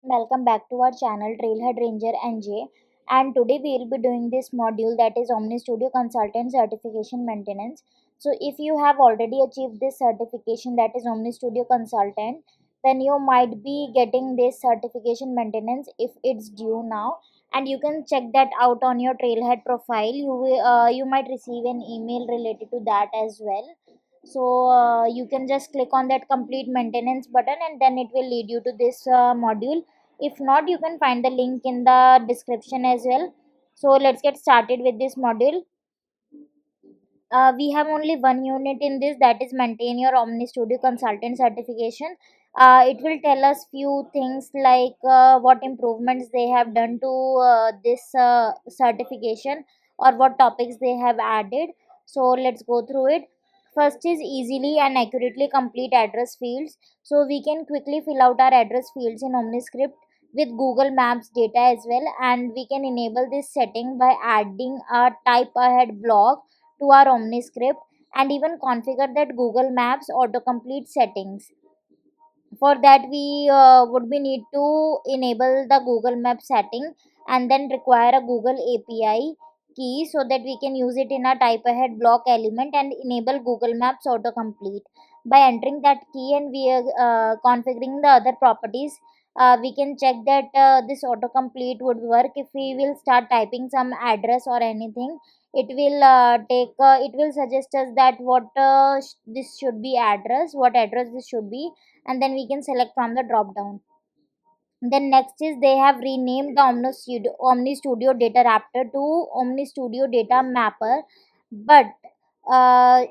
Welcome back to our channel Trailhead Ranger NJ, and today we will be doing this module, that is Omnistudio Consultant Certification Maintenance. So if you have already achieved this certification, that is Omnistudio Consultant, then you might be getting this certification maintenance if it's due now, and you can check that out on your Trailhead profile. You might receive an email related to that as well. So you can just click on that complete maintenance button, and then it will lead you to this module. If not, you can find the link in the description as well. So let's get started with this module. We have only one unit in this, that is maintain your Omnistudio Consultant certification. It will tell us few things like what improvements they have done to this certification, or what topics they have added. So let's go through it. First is easily and accurately complete address fields. So we can quickly fill out our address fields in Omniscript with Google Maps data as well, and we can enable this setting by adding a type ahead block to our Omniscript, and even configure that Google Maps autocomplete settings. For that, we would be need to enable the Google Map setting, and then require a Google API key so that we can use it in a type ahead block element and enable Google Maps autocomplete. By entering that key and we are configuring the other properties, we can check that this autocomplete would work. If we will start typing some address or anything, it will suggest us that this should be address, what address this should be, and then we can select from the drop down. Then next is they have renamed the Omnistudio Data Raptor to Omnistudio Data Mapper, but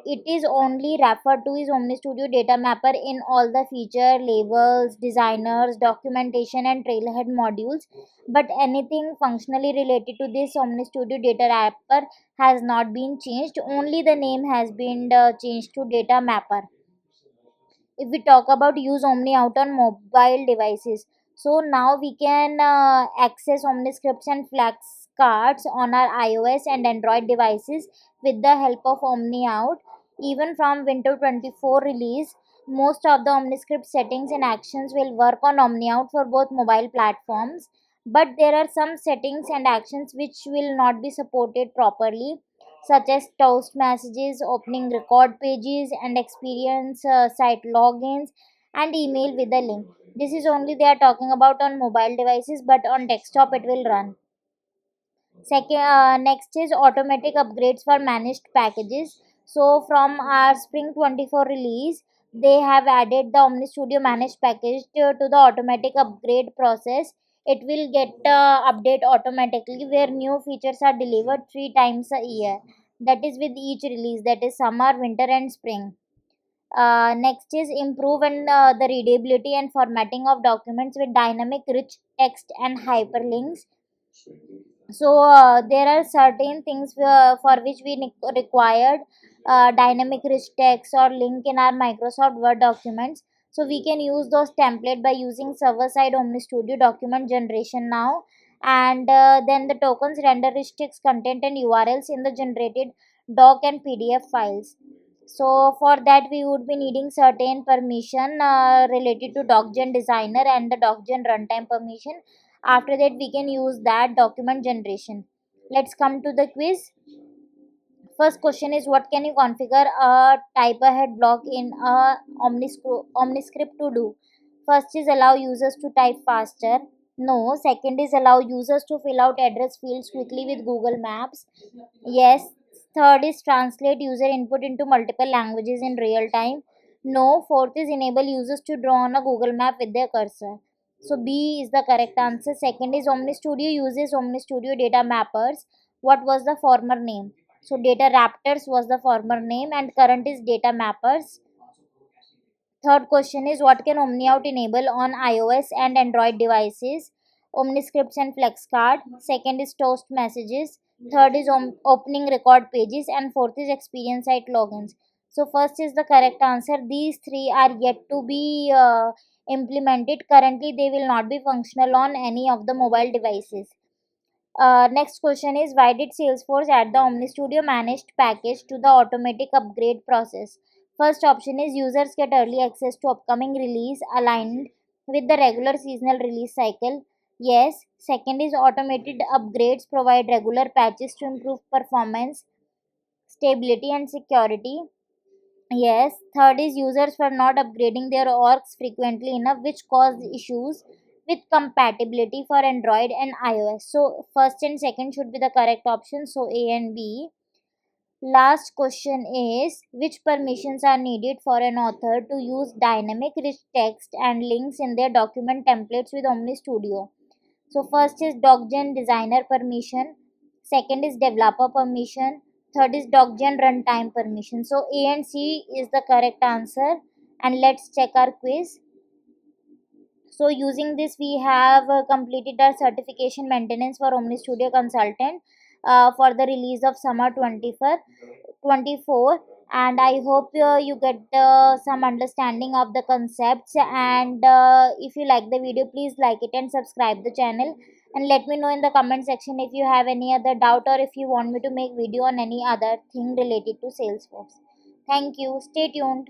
it is only referred to as Omnistudio Data Mapper in all the feature, labels, designers, documentation, and Trailhead modules. But anything functionally related to this Omnistudio Data Mapper has not been changed. Only the name has been changed to Data Mapper. If we talk about use Omni out on mobile devices, so now we can access Omniscripts and flex cards on our iOS and Android devices with the help of Omni out. Even from Windows 24 release, most of the Omniscript settings and actions will work on Omni out for both mobile platforms, but there are some settings and actions which will not be supported properly, such as toast messages, opening record pages, and experience site logins, and email with a link. This is only they are talking about on mobile devices, but on desktop it will run. Next is automatic upgrades for managed packages. So from our Spring 24 release, they have added the Omnistudio managed package to the automatic upgrade process. It will get update automatically, where new features are delivered 3 times a year. That is with each release, that is summer, winter, and spring. Next is improve and the readability and formatting of documents with dynamic rich text and hyperlinks. So there are certain things for which we required dynamic rich text or link in our Microsoft Word documents. So we can use those template by using server side Omnistudio document generation now, and then the tokens render rich text content and URLs in the generated doc and PDF files. So for that, we would be needing certain permission related to docgen designer and the docgen runtime permission. After that, we can use that document generation. Let's come to the quiz. First question is, what can you configure a type ahead block in a Omniscript to do? First is allow users to type faster. No. Second is allow users to fill out address fields quickly with Google Maps. Yes. Third is translate user input into multiple languages in real time. No. Fourth is enable users to draw on a Google map with their cursor. So B is the correct answer. Second is Omnistudio uses Omnistudio data mappers. What was the former name? So data raptors was the former name, and current is data mappers. Third question is, what can OmniOut enable on iOS and Android devices? Omniscripts and FlexCard. Second is toast messages. Third is opening record pages, and fourth is experience site logins. So first is the correct answer. These three are yet to be implemented. Currently, they will not be functional on any of the mobile devices. Next question is, why did Salesforce add the Omnistudio managed package to the automatic upgrade process? First option is users get early access to upcoming release aligned with the regular seasonal release cycle? Yes. Second is automated upgrades provide regular patches to improve performance, stability, and security. Yes. Third is users were not upgrading their orgs frequently enough, which caused issues with compatibility for Android and iOS. So, first and second should be the correct option. So, A and B. Last question is which permissions are needed for an author to use dynamic rich text and links in their document templates with Omnistudio? So first is DocGen designer permission, second is developer permission, third is DocGen runtime permission. So A and C is the correct answer. And let's check our quiz. So using this we have completed our certification maintenance for Omnistudio Consultant for the release of summer 24, and I hope you get some understanding of the concepts. And if you like the video, please like it and subscribe the channel, and let me know in the comment section if you have any other doubt or if you want me to make video on any other thing related to Salesforce. Thank you. Stay tuned.